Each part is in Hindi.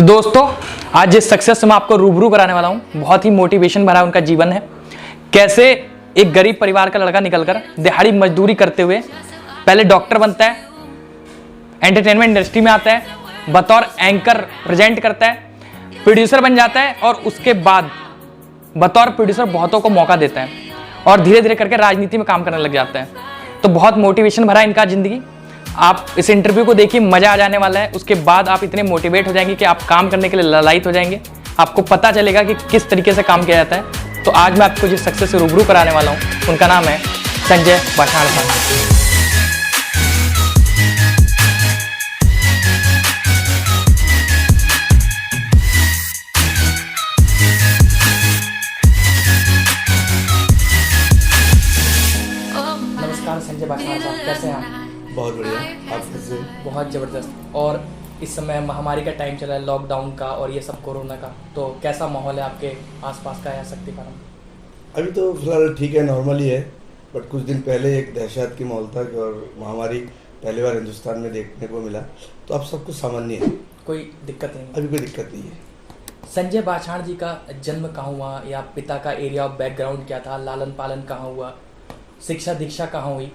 तो दोस्तों आज जिस सक्सेस से मैं आपको रूबरू कराने वाला हूँ बहुत ही मोटिवेशन भरा उनका जीवन है। कैसे एक गरीब परिवार का लड़का निकलकर दिहाड़ी मजदूरी करते हुए पहले डॉक्टर बनता है, एंटरटेनमेंट इंडस्ट्री में आता है, बतौर एंकर प्रेजेंट करता है, प्रोड्यूसर बन जाता है और उसके बाद बतौर प्रोड्यूसर बहुतों को मौका देता है और धीरे धीरे करके राजनीति में काम करने लग जाता है। तो बहुत मोटिवेशन भरा इनका जिंदगी। आप इस इंटरव्यू को देखिए, मजा आ जाने वाला है। उसके बाद आप इतने मोटिवेट हो जाएंगे कि आप काम करने के लिए ललायित हो जाएंगे। आपको पता चलेगा कि किस तरीके से काम किया जाता है। तो आज मैं आपको जिस सक्सेस से रूबरू कराने वाला हूँ उनका नाम है संजय बाछाड़ साहब। नमस्कार संजय बाछाड़ साहब, कैसे हैं आप? बहुत बढ़िया। आप कैसे? बहुत ज़बरदस्त। और इस समय महामारी का टाइम चल रहा है, लॉकडाउन का और ये सब कोरोना का, तो कैसा माहौल है आपके आसपास का या शक्ति फार्म? अभी तो फिलहाल ठीक है, नॉर्मल ही है। बट कुछ दिन पहले एक दहशत की माहौल था और महामारी पहली बार हिंदुस्तान में देखने को मिला। तो अब सब कुछ सामान्य है, कोई दिक्कत नहीं? अभी कोई दिक्कत नहीं है। संजय बाछाड़ जी का जन्म कहाँ हुआ, या पिता का एरिया ऑफ बैकग्राउंड क्या था, लालन पालन कहाँ हुआ, शिक्षा दीक्षा कहाँ हुई?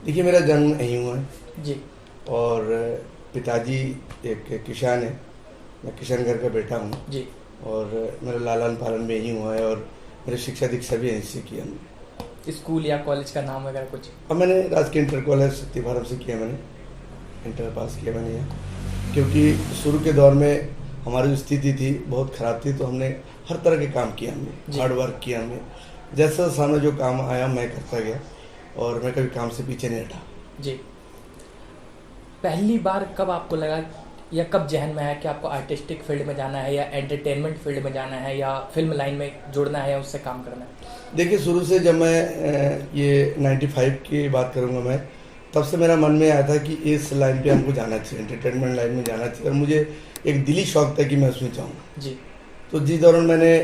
देखिए, मेरा जन्म यहीं हुआ है जी। और पिताजी एक किसान है, मैं किसान घर का बेटा हूँ जी। और मेरा लालन पालन भी यहीं हुआ है और मेरी शिक्षा दीक्षा भी यहीं से किया हमने। स्कूल या कॉलेज का नाम वगैरह कुछ? अब मैंने राजकीय इंटर कॉलेज शक्ति फार्म से किया, मैंने इंटर पास किया मैंने यहाँ। क्योंकि शुरू के दौर में हमारी जो स्थिति थी बहुत ख़राब थी, तो हमने हर तरह के काम किया, हमने हार्ड वर्क किया, हमने जैसा सामने जो काम आया मैं करता गया और मैं कभी काम से पीछे नहीं हटा। जी। पहली बार कब आपको लगा या कब जहन में है कि आपको आर्टिस्टिक फील्ड में जाना है या एंटरटेनमेंट फील्ड में जाना है या फिल्म लाइन में जुड़ना है या उससे काम करना है? देखिए, शुरू से जब मैं ये 95 की बात करूँगा मैं, तब से मेरा मन में आया था कि इस लाइन पे हमको जाना चाहिए, एंटरटेनमेंट लाइन में जाना चाहिए और मुझे एक दिली शौक था कि मैं उसमें जाऊँ। जी। तो जिस दौरान मैंने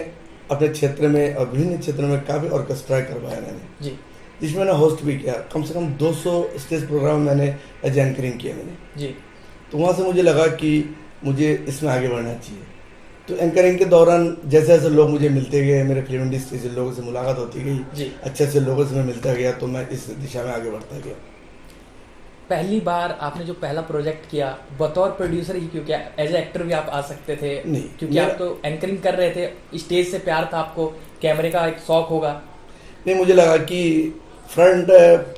अपने क्षेत्र में और विभिन्न क्षेत्रों में काफ़ी ऑर्केस्ट्रा करवाया मैंने, जी, जिसमें मैंने होस्ट भी किया। कम से कम 200 स्टेज प्रोग्राम मैंने एज एंकरिंग किया मैंने। जी। तो वहाँ से मुझे लगा कि मुझे इसमें आगे बढ़ना चाहिए। तो एंकरिंग के दौरान जैसे जैसे लोग मुझे मिलते गए, मेरे फिल्म इंडस्ट्री से लोगों से मुलाकात होती गई, जी। अच्छे अच्छे लोगों से मैं मिलता गया, तो मैं इस दिशा में आगे बढ़ता गया। पहली बार आपने जो पहला प्रोजेक्ट किया बतौर प्रोड्यूसर ही क्यों किया? एज एक्टर भी आप आ सकते थे? नहीं, क्योंकि आप तो एंकरिंग कर रहे थे, स्टेज से प्यार था आपको, कैमरे का एक शौक होगा। नहीं, मुझे लगा कि फ्रंट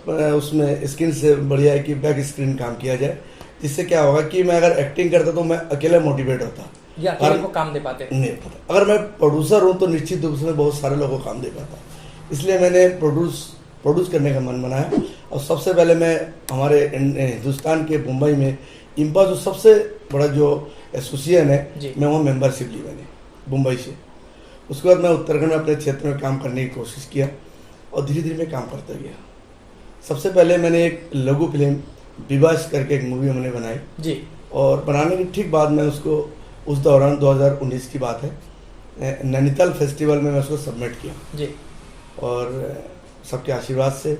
उसमें स्क्रीन से बढ़िया है कि बैक स्क्रीन काम किया जाए, जिससे क्या होगा कि मैं अगर एक्टिंग करता तो मैं अकेला मोटिवेट होता या अकेले को काम दे पाते? नहीं पता। अगर मैं प्रोड्यूसर हूँ तो निश्चित रूप से बहुत सारे लोगों को काम दे पाता। इसलिए मैंने प्रोड्यूस करने का मन बनाया और सबसे पहले मैं हमारे हिंदुस्तान के मुंबई में इम्पा जो सबसे बड़ा जो एसोसिएशन है, मैं वहाँ मेंबरशिप ली मैंने मुंबई से। उसके बाद मैं उत्तराखंड में अपने क्षेत्र में काम करने की कोशिश किया और धीरे धीरे मैं काम करता गया। सबसे पहले मैंने एक लघु फिल्म विवास करके एक मूवी हमने बनाई जी, और बनाने के ठीक बाद में उसको उस दौरान 2019 की बात है, नैनीताल फेस्टिवल में मैं उसको सबमिट किया जी। और सबके आशीर्वाद से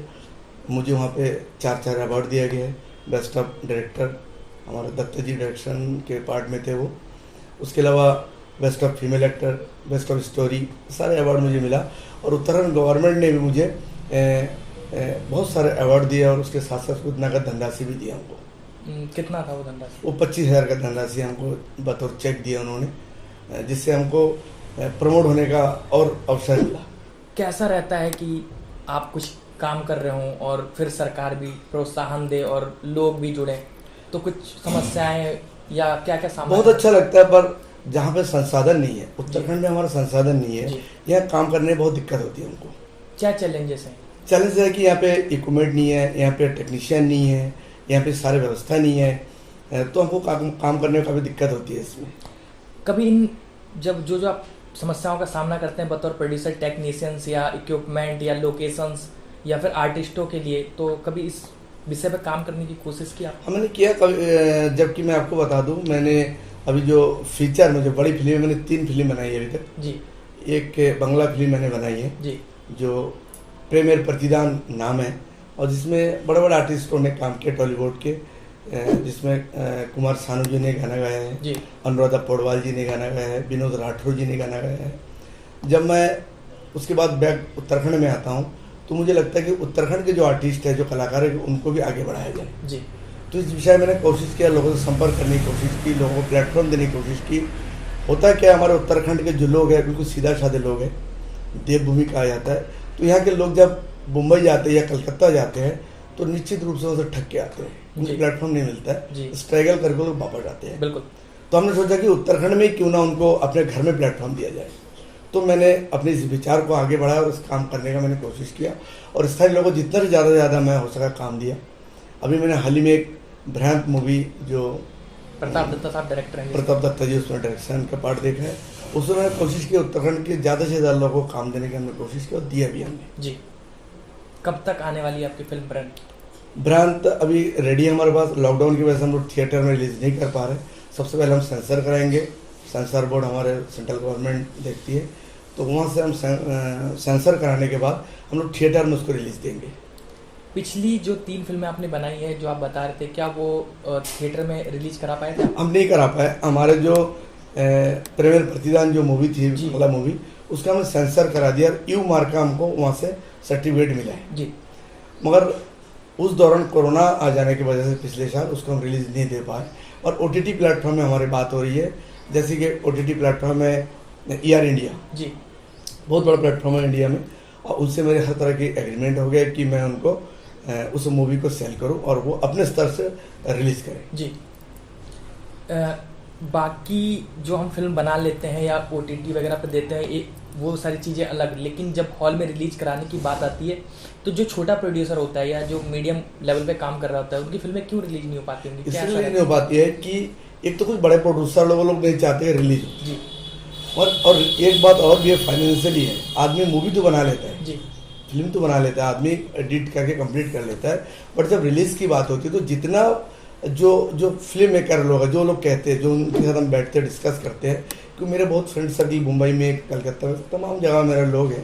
मुझे वहाँ पे 4 अवार्ड दिया गया है। बेस्ट ऑफ डायरेक्टर हमारे दत्त जी डायरेक्शन के पार्ट में थे वो। उसके अलावा best of female actor, best of story, सारे अवार्ड मुझे मिला और उत्तराखंड गवर्नमेंट ने भी मुझे बहुत सारे अवार्ड दिए और उसके साथ साथ कुछ नगद धनराशि भी दिया हमको। कितना था वो धनराशि? वो 25,000 का धनराशि हमको बतौर चेक दिया उन्होंने, जिससे हमको प्रमोट होने का और अवसर मिला। कैसा रहता है कि आप कुछ काम कर रहे हों और फिर सरकार भी प्रोत्साहन दे और लोग भी जुड़े, तो कुछ समस्याएं या क्या क्या सामना? बहुत अच्छा लगता है, पर जहाँ पे संसाधन नहीं है, उत्तराखंड में हमारा संसाधन नहीं है, यहाँ काम करने में बहुत दिक्कत होती है हमको। क्या चैलेंजेस हैं? चैलेंज है कि यहाँ पे इक्विपमेंट नहीं है, यहाँ पे टेक्नीशियन नहीं है, यहाँ पे सारी व्यवस्था नहीं है, तो हमको काम करने में काफ़ी दिक्कत होती है इसमें। कभी इन जब जो आप समस्याओं का सामना करते हैं बतौर प्रोड्यूसर, टेक्नीशियंस या इक्विपमेंट या लोकेशंस या फिर आर्टिस्टों के लिए, तो कभी इस विषय पर काम करने की कोशिश की आप? हमने किया कभी, जबकि मैं आपको बता दूं, मैंने अभी जो फीचर में जो बड़ी फिल्म मैंने 3 फिल्म बनाई है अभी तक जी। एक बंगला फिल्म मैंने बनाई है जी, जो प्रेमेर प्रतिदान नाम है और जिसमें बड़े बड़े आर्टिस्टों ने काम किया टॉलीवुड के, जिसमें कुमार सानू जी ने गाना गाया है जी। अनुराधा पौडवाल जी ने गाना गाया है, विनोद राठौर जी ने गाना गाया है। जब मैं उसके बाद बैक उत्तराखंड में आता हूँ तो मुझे लगता है कि उत्तराखंड के जो आर्टिस्ट है, जो कलाकार है, उनको भी आगे बढ़ाया जाए जी। तो इस विषय में मैंने कोशिश किया, लोगों से संपर्क करने की कोशिश की, लोगों को प्लेटफॉर्म देने की कोशिश की। होता क्या है, हमारे उत्तराखंड के जो लोग हैं बिल्कुल सीधा साधे लोग हैं, देवभूमि कहा जाता है। तो यहाँ के लोग जब मुंबई जाते हैं या कलकत्ता जाते हैं तो निश्चित रूप से उनसे ठग के आते हैं, उनको प्लेटफॉर्म नहीं मिलता है, स्ट्रगल करके लोग वापस आते हैं। बिल्कुल। तो हमने सोचा कि उत्तराखंड में क्यों ना उनको अपने घर में प्लेटफॉर्म दिया जाए। तो मैंने अपने इस विचार को आगे बढ़ाया और इस काम करने का मैंने कोशिश किया और स्थानीय लोगों को जितना से ज़्यादा मैं हो सका काम दिया। अभी मैंने हाल ही में एक भ्रांत मूवी जो प्रताप दत्ता साहब डायरेक्टर हैं, प्रताप दत्ता जी उसमें डायरेक्शन का पार्ट देखा है, उसमें मैंने कोशिश की उत्तराखंड के ज़्यादा से ज़्यादा लोगों को काम देने की हमने कोशिश की और दिया भी हमने। जी। कब तक आने वाली है आपकी फिल्म भ्रांत? अभी रेडी है हमारे पास। लॉकडाउन की वजह से हम लोग थिएटर में रिलीज नहीं कर पा रहे। सबसे पहले हम सेंसर कराएंगे, सेंसर बोर्ड हमारे सेंट्रल गवर्नमेंट देखती है, तो वहाँ से हम सेंसर कराने के बाद हम लोग थिएटर में उसको रिलीज देंगे। पिछली जो 3 फिल्में आपने बनाई है जो आप बता रहे थे, क्या वो थिएटर में रिलीज करा पाए थे? हम नहीं करा पाए। हमारे जो प्रेमेर प्रतिदान जो मूवी थी, पहला मूवी, उसका हमने सेंसर करा दिया और यू मार्क का हमको वहाँ से सर्टिफिकेट मिला है जी। मगर उस दौरान कोरोना आ जाने की वजह से पिछले साल उसको हम रिलीज नहीं दे पाए। और OTT प्लेटफॉर्म में हमारी बात हो रही है, जैसे कि OTT प्लेटफॉर्म में ER इंडिया जी, बहुत बड़ा प्लेटफॉर्म है इंडिया में, और उनसे मेरे हर तरह की एग्रीमेंट हो गया कि मैं उनको उस मूवी को सेल करूं और वो अपने स्तर से रिलीज करें जी। बाकी जो हम फिल्म बना लेते हैं या OTT वगैरह पे देते हैं, वो सारी चीज़ें अलग, लेकिन जब हॉल में रिलीज कराने की बात आती है तो जो छोटा प्रोड्यूसर होता है या जो मीडियम लेवल पे काम कर रहा होता है, उनकी फिल्में क्यों रिलीज नहीं हो पाती होंगी? इसलिए नहीं हो पाती है कि एक तो कुछ बड़े प्रोड्यूसर लोग नहीं चाहते रिलीज जी, और एक बात और भी है, फाइनेंशियली है। आदमी मूवी तो बना लेता है जी, फिल्म तो बना लेता है, आदमी एडिट करके कंप्लीट कर लेता है, बट जब रिलीज की बात होती है तो जितना जो फिल्म मेकर लोग हैं, जो लोग कहते हैं, जो उनके साथ हम बैठते हैं, डिस्कस करते हैं, क्योंकि मेरे बहुत फ्रेंड सर्कल मुंबई में, कलकत्ता में, तमाम जगह मेरे लोग हैं,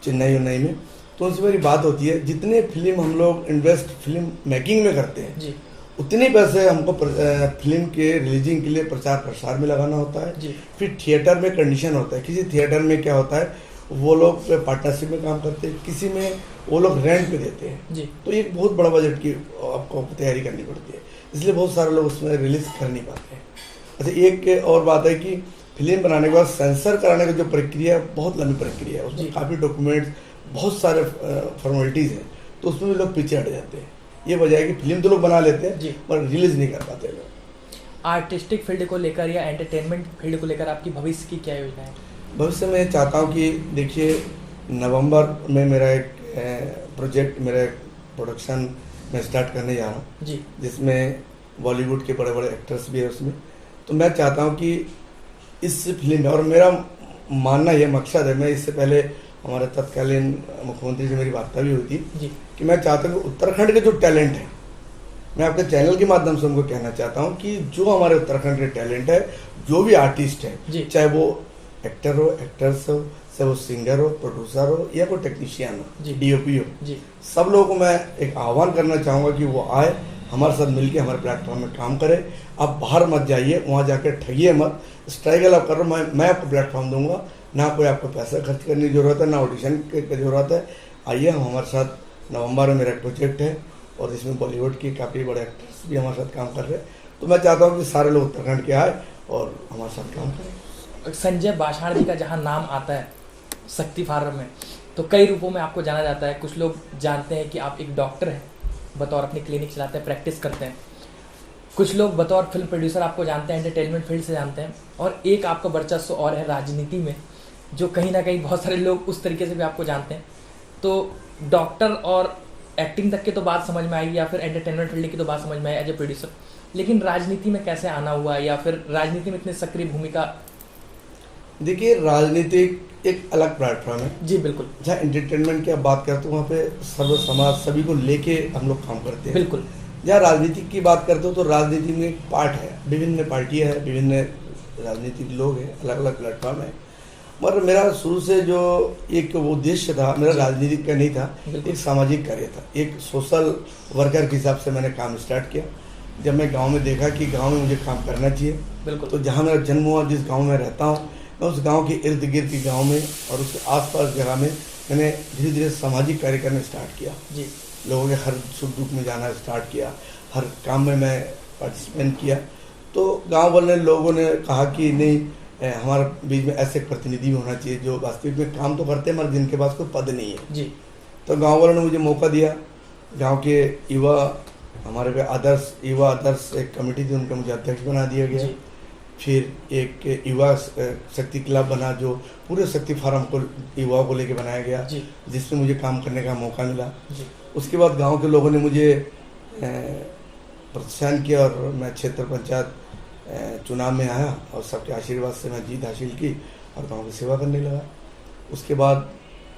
चेन्नई उन्नई में, तो उनसे मेरी बात होती है, जितने फिल्म हम लोग इन्वेस्ट फिल्म मेकिंग में करते हैं जी, उतने पैसे हमको फिल्म के रिलीजिंग के लिए प्रचार प्रसार में लगाना होता है जी। फिर थिएटर में कंडीशन होता है, किसी थिएटर में क्या होता है, वो लोग पार्टनरशिप में काम करते हैं, किसी में वो लोग रेंट पे देते हैं जी, तो एक बहुत बड़ा बजट की आपको तैयारी करनी पड़ती है, इसलिए बहुत सारे लोग उसमें रिलीज कर नहीं पाते हैं। अच्छा, एक और बात है कि फिल्म बनाने के बाद सेंसर कराने की जो प्रक्रिया है, बहुत लंबी प्रक्रिया है, उसमें काफ़ी डॉक्यूमेंट्स, बहुत सारे फॉर्मेलिटीज़ हैं, तो उसमें भी लोग पीछे हट जाते हैं। ये वजह है कि फिल्म तो लोग बना लेते हैं पर रिलीज नहीं कर पाते लोग। आर्टिस्टिक फील्ड को लेकर या एंटरटेनमेंट फील्ड को लेकर आपकी भविष्य की क्या योजना है? भविष्य में चाहता हूँ कि देखिए, नवंबर में मेरा एक प्रोजेक्ट, मेरा एक प्रोडक्शन मैं स्टार्ट करने जा रहा हूँ जी, जिसमें बॉलीवुड के बड़े बड़े एक्टर्स भी है उसमें। तो मैं चाहता हूँ कि इस फिल्म में, और मेरा मानना यह मकसद है, मैं इससे पहले हमारे तत्कालीन मुख्यमंत्री से मेरी वार्ता भी हुई थी जी, कि मैं चाहता हूँ कि उत्तराखंड के जो टैलेंट है, मैं आपके चैनल के माध्यम से उनको कहना चाहता हूँ कि जो हमारे उत्तराखंड के टैलेंट है, जो भी आर्टिस्ट है, चाहे वो एक्टर हो, एक्ट्रेस हो, चाहे वो सिंगर हो, प्रोड्यूसर हो, या कोई टेक्नीशियन हो, DOP हो जी, सब लोगों को मैं एक आह्वान करना चाहूँगा कि वो आए, हमारे साथ मिलके हमारे प्लेटफॉर्म में काम करें। आप बाहर मत जाइए, वहाँ जाकर ठगिए मत, स्ट्रगल आप करो, मैं आपको प्लेटफॉर्म दूंगा, ना कोई आपको पैसा खर्च करने की जरूरत है, ना ऑडिशन की जरूरत है। आइए, हम हमारे साथ नवंबर में मेरा एक प्रोजेक्ट है और इसमें बॉलीवुड की काफ़ी बड़े एक्टर्स भी हमारे साथ काम कर रहे हैं, तो मैं चाहता हूँ कि सारे लोग उत्तराखंड के आए और हमारे साथ काम करें। संजय बाशाड़ जी का जहाँ नाम आता है शक्ति फार्म में, तो कई रूपों में आपको जाना जाता है। कुछ लोग जानते हैं कि आप एक डॉक्टर हैं, बतौर अपनी क्लिनिक चलाते हैं, प्रैक्टिस करते हैं। कुछ लोग बतौर फिल्म प्रोड्यूसर आपको जानते हैं, एंटरटेनमेंट फील्ड से जानते हैं, और एक आपका वर्चस्व और है राजनीति में, जो कहीं ना कहीं बहुत सारे लोग उस तरीके से भी आपको जानते हैं। तो डॉक्टर और एक्टिंग तक की तो बात समझ में आएगी, या फिर एंटरटेनमेंट फील्ड की तो बात समझ में आई एज ए प्रोड्यूसर, लेकिन राजनीति में कैसे आना हुआ, या फिर राजनीति में इतनी सक्रिय भूमिका? देखिए, राजनीति एक अलग प्लेटफॉर्म है जी, बिल्कुल। जहाँ एंटरटेनमेंट की आप बात करते हो, वहाँ पे सर्व समाज सभी को लेके हम लोग काम करते हैं, बिल्कुल। जहाँ राजनीति की बात करते हो तो राजनीति में एक पार्ट है, विभिन्न पार्टियाँ हैं, विभिन्न राजनीतिक लोग हैं, अलग अलग प्लेटफॉर्म है। मगर मेरा शुरू से जो एक उद्देश्य था, मेरा राजनीतिक का नहीं था, एक सामाजिक कार्य था, एक सोशल वर्कर के हिसाब से मैंने काम स्टार्ट किया। जब मैं गांव में देखा कि गांव में मुझे काम करना चाहिए, बिल्कुल। तो जहां मेरा जन्म हुआ, जिस गांव में रहता हूं, मैं उस गांव के इर्द गिर्द के गांव में और उसके आसपास जगह में मैंने धीरे धीरे सामाजिक कार्य करना स्टार्ट किया। जी। लोगों के हर सुख दुख में जाना स्टार्ट किया, हर काम में मैं पार्टिसिपेट किया। तो गांव वाले लोगों ने कहा कि नहीं, हमारे बीच में ऐसे प्रतिनिधि भी होना चाहिए जो वास्तविक में काम तो करते हैं मगर जिनके पास कोई पद नहीं है। जी। तो गांव वालों ने मुझे मौका दिया। गांव के युवा, हमारे पे आदर्श युवा आदर्श एक कमेटी थी, उनका मुझे अध्यक्ष बना दिया गया। जी। फिर एक युवा शक्ति क्लब बना जो पूरे शक्ति फार्म को युवाओं को लेके बनाया गया, जी। जिसमें मुझे काम करने का मौका मिला। जी। उसके बाद गांव के लोगों ने मुझे प्रोत्साहन किया और मैं क्षेत्र पंचायत चुनाव में आया और सबके आशीर्वाद से मैं जीत हासिल की और गांव की सेवा करने लगा। उसके बाद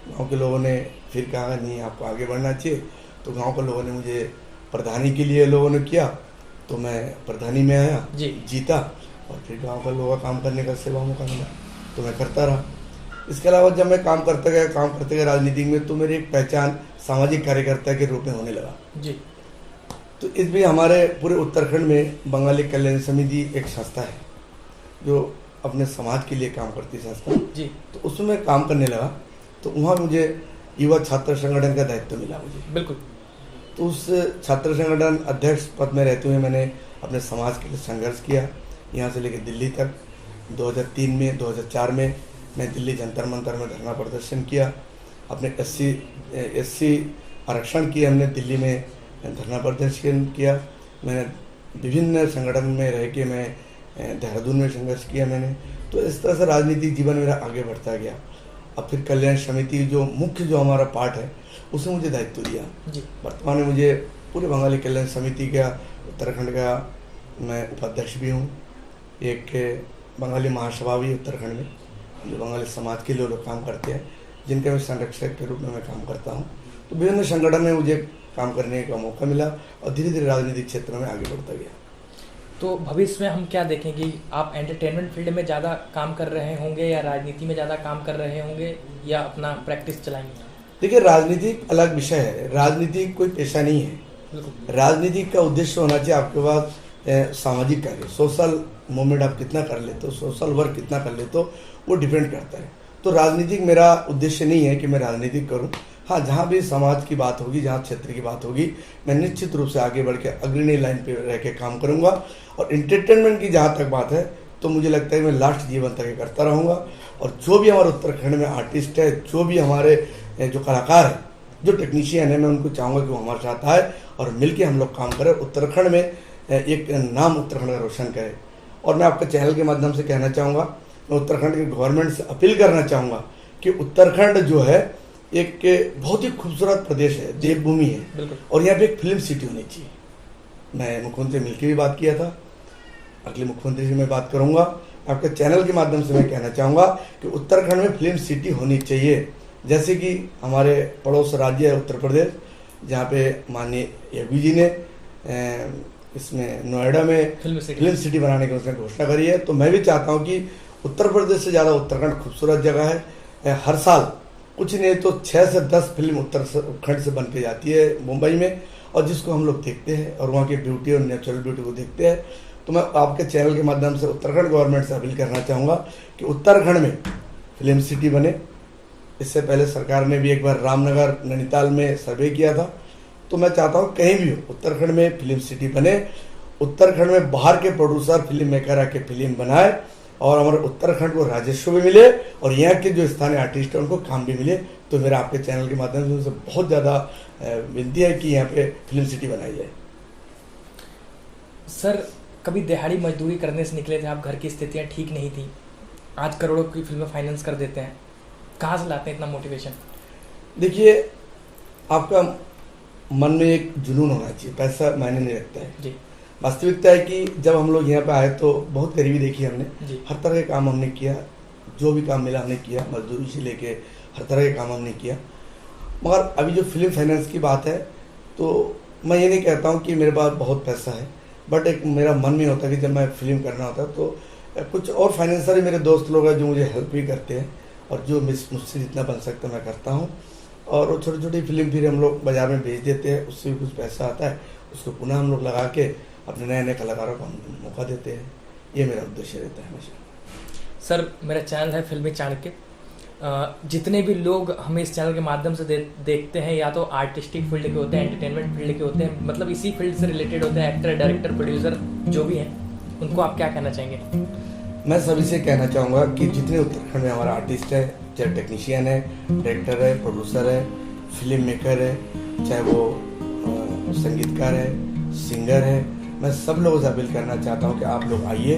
गांव के लोगों ने फिर कहा नहीं, आपको आगे बढ़ना चाहिए। तो गांव के लोगों ने मुझे प्रधानी के लिए लोगों ने किया, तो मैं प्रधानी में आया, जी। जीता और फिर गांव का लोगों का काम करने का सेवा मौका मिला, तो मैं करता रहा। इसके अलावा जब मैं काम करते गया राजनीति में, तो मेरी एक पहचान सामाजिक कार्यकर्ता के रूप में होने लगा। जी। तो इसमें हमारे पूरे उत्तराखंड में बंगाली कल्याण समिति एक संस्था है जो अपने समाज के लिए काम करती है संस्था। जी। तो उसमें मैं काम करने लगा, तो वहाँ मुझे युवा छात्र संगठन का दायित्व मिला मुझे। बिल्कुल। तो उस छात्र संगठन अध्यक्ष पद में रहते हुए मैंने अपने समाज के लिए संघर्ष किया, यहाँ से लेकर दिल्ली तक। 2003 में 2004 में मैं दिल्ली जंतर मंतर में धरना प्रदर्शन किया। अपने एससी आरक्षण की हमने दिल्ली में धरना प्रदर्शन किया। मैंने विभिन्न संगठन में रह के मैं देहरादून में संघर्ष किया मैंने। तो इस तरह से राजनीतिक जीवन मेरा आगे बढ़ता गया। अब फिर कल्याण समिति जो मुख्य जो हमारा पार्ट है, उसने मुझे दायित्व दिया। जी। वर्तमान में मुझे पूरे बंगाली कल्याण समिति का उत्तराखंड का मैं उपाध्यक्ष भी हूँ। एक बंगाली महासभा भी उत्तराखंड में, जो बंगाली समाज के लिए लोग काम करते हैं, जिनके मैं संरक्षक के रूप में मैं काम करता हूँ। तो विभिन्न संगठन में मुझे काम करने का मौका मिला और धीरे धीरे राजनीतिक क्षेत्र में आगे बढ़ता गया। तो भविष्य में हम क्या देखेंगे, आप एंटरटेनमेंट फील्ड में ज़्यादा काम कर रहे होंगे या राजनीति में ज़्यादा काम कर रहे होंगे या अपना प्रैक्टिस चलाएंगे? देखिए, राजनीति अलग विषय है, राजनीति कोई पेशा नहीं है। बिल्कुल। राजनीति का उद्देश्य होना चाहिए आपके पास सामाजिक कार्य, सोशल मूवमेंट आप कितना कर लेते हो, सोशल वर्क कितना कर लेते हो, वो डिपेंड करता है। तो राजनीतिक मेरा उद्देश्य नहीं है कि मैं राजनीतिक करूं। हाँ, जहाँ भी समाज की बात होगी, जहाँ क्षेत्र की बात होगी, मैं निश्चित रूप से आगे बढ़ के अग्रणी लाइन पे रह के काम करूँगा। और एंटरटेनमेंट की जहाँ तक बात है, तो मुझे लगता है मैं लास्ट जीवन तक ये करता रहूँगा। और जो भी हमारे उत्तराखंड में आर्टिस्ट है, जो भी हमारे जो कलाकार हैं, जो टेक्नीशियन है, मैं उनको चाहूँगा कि वो हमारे साथ आए और मिलके हम लोग काम करें, उत्तराखंड में एक नाम उत्तराखंड का रोशन करें। और मैं आपके चैनल के माध्यम से कहना चाहूँगा, मैं उत्तराखंड के गवर्नमेंट से अपील करना चाहूँगा कि उत्तराखंड जो है एक बहुत ही खूबसूरत प्रदेश है, देवभूमि है, और यहाँ पे एक फिल्म सिटी होनी चाहिए। मैं मुख्यमंत्री से मिलकर भी बात किया था, अगले मुख्यमंत्री से मैं बात करूँगा। आपके चैनल के माध्यम से मैं कहना चाहूँगा कि उत्तराखंड में फिल्म सिटी होनी चाहिए। जैसे कि हमारे पड़ोस राज्य है उत्तर प्रदेश, जहाँ पे माननीय योगी जी ने इसमें नोएडा में फिल्म सिटी बनाने की उसने घोषणा करी है। तो मैं भी चाहता हूँ कि उत्तर प्रदेश से ज़्यादा उत्तराखंड खूबसूरत जगह है। हर साल कुछ नहीं तो 6 से 10 फिल्म उत्तराखंड से बन के जाती है मुंबई में, और जिसको हम लोग देखते हैं और वहाँ की ब्यूटी और नेचुरल ब्यूटी को देखते हैं। तो मैं आपके चैनल के माध्यम से उत्तराखंड गवर्नमेंट से अपील करना चाहूँगा कि उत्तराखंड में फिल्म सिटी बने। इससे पहले सरकार ने भी एक बार रामनगर नैनीताल में सर्वे किया था। तो मैं चाहता हूँ कहीं भी हो उत्तराखंड में फिल्म सिटी बने, उत्तराखंड में बाहर के प्रोड्यूसर फिल्म मेकर आके फिल्म बनाए और हमारे उत्तराखंड को राजस्व भी मिले और यहाँ के जो स्थानीय आर्टिस्ट हैं उनको काम भी मिले। तो मेरा आपके चैनल के माध्यम से उनसे बहुत ज़्यादा विनती है कि यहाँ पे फिल्म सिटी बनाई जाए। सर, कभी दिहाड़ी मजदूरी करने से निकले थे आप, घर की स्थितियाँ ठीक नहीं थी, आज करोड़ों की फिल्में फाइनेंस कर देते हैं, कहाँ से लाते हैं इतना मोटिवेशन? देखिए, आपका मन में एक जुनून होना चाहिए, पैसा मायने नहीं रखता है जी। वास्तविकता है कि जब हम लोग यहाँ पे आए तो बहुत गरीबी देखी हमने, हर तरह के काम हमने किया, जो भी काम मिला हमने किया, मजदूरी से लेके हर तरह के काम हमने किया। मगर अभी जो फिल्म फाइनेंस की बात है, तो मैं ये नहीं कहता हूँ कि मेरे पास बहुत पैसा है, बट एक मेरा मन में होता है कि जब मैं फिल्म करना होता है तो कुछ और फाइनेंसर मेरे दोस्त लोग हैं जो मुझे हेल्प भी करते हैं, और जो मुझसे जितना बन सकता है मैं करता हूँ। और छोटी छोटी फिल्म फिर हम लोग बाज़ार में बेच देते हैं, उससे भी कुछ पैसा आता है, उसको पुनः हम लोग लगा के अपने नए नए कलाकारों को हम मौका देते हैं। ये मेरा उद्देश्य रहता है हमेशा। सर मेरा चैनल है फिल्मी चाणक्य। जितने भी लोग हमें इस चैनल के माध्यम से देखते हैं या तो आर्टिस्टिक फील्ड के होते हैं, एंटरटेनमेंट फील्ड के होते हैं, मतलब इसी फील्ड से रिलेटेड होते हैं, एक्टर, डायरेक्टर, प्रोड्यूसर जो भी हैं, उनको आप क्या कहना चाहेंगे? मैं सभी से कहना चाहूँगा कि जितने उत्तराखंड में हमारा आर्टिस्ट है, चाहे टेक्नीशियन है, डायरेक्टर है, प्रोड्यूसर है, फिल्म मेकर है, चाहे वो संगीतकार है, सिंगर है, मैं सब लोगों से अपील करना चाहता हूँ कि आप लोग आइए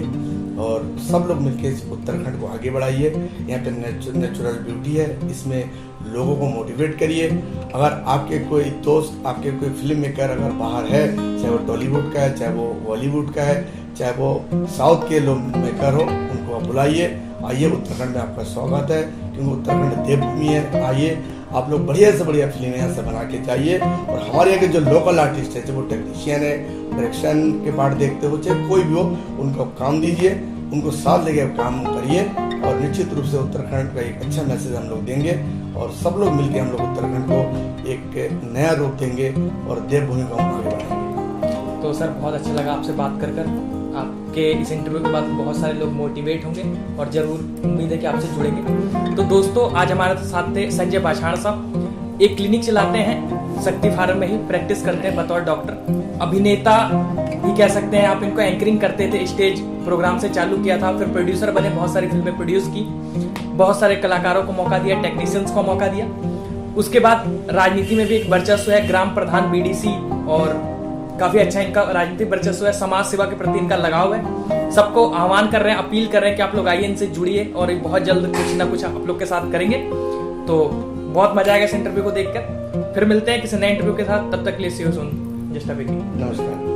और सब लोग मिलकर इस उत्तराखंड को आगे बढ़ाइए। यहाँ पे नेचुरल ब्यूटी है, इसमें लोगों को मोटिवेट करिए। अगर आपके कोई दोस्त, आपके कोई फिल्म मेकर अगर बाहर है, चाहे वो टॉलीवुड का है, चाहे वो बॉलीवुड का है, चाहे वो साउथ के लोग मेकर हो, उनको आप बुलाइए। आइए, उत्तराखंड में आपका स्वागत है, क्योंकि उत्तराखंड देवभूमि है। आइए, आप लोग बढ़िया से बढ़िया फिल्में यहाँ से बना के जाइए। और हमारे यहाँ के जो लोकल आर्टिस्ट है, चाहे वो टेक्नीशियन है, डायरेक्शन के पार्ट देखते हो, चाहे कोई भी हो, उनको काम दीजिए, उनको साथ लेके काम करिए और निश्चित रूप से उत्तराखंड का एक अच्छा मैसेज हम लोग देंगे और सब लोग मिलकर हम लोग उत्तराखंड को एक नया रूप देंगे और देवभूमि को हम आगे बढ़ाएंगे। तो सर बहुत अच्छा लगा आपसे बात कर आपके इस इंटरव्यू के बाद बहुत सारे लोग मोटिवेट होंगे और जरूर उम्मीद है कि आपसे जुड़ेंगे। तो दोस्तों, आज हमारे साथ थे संजय पाषाण साहब। एक क्लिनिक चलाते हैं, शक्ति फार्म में ही प्रैक्टिस करते हैं बतौर डॉक्टर। अभिनेता ही कह सकते हैं आप इनको। एंकरिंग करते थे, स्टेज प्रोग्राम से चालू किया था, फिर प्रोड्यूसर बने, बहुत सारी फिल्में प्रोड्यूस की, बहुत सारे कलाकारों को मौका दिया, टेक्नीशियंस को मौका दिया। उसके बाद राजनीति में भी एक वर्चस्व है, ग्राम प्रधान, बीडीसी, और काफी अच्छा इनका राजनीतिक वर्चस्व है। समाज सेवा के प्रति इनका लगाव है। सबको आह्वान कर रहे हैं, अपील कर रहे हैं कि आप लोग आइए, इनसे जुड़िए और बहुत जल्द कुछ ना कुछ आप लोग के साथ करेंगे। तो बहुत मजा आएगा इस इंटरव्यू को देखकर। फिर मिलते हैं किसी नए इंटरव्यू के साथ, तब तक के लिए see you soon. Just a big नमस्कार।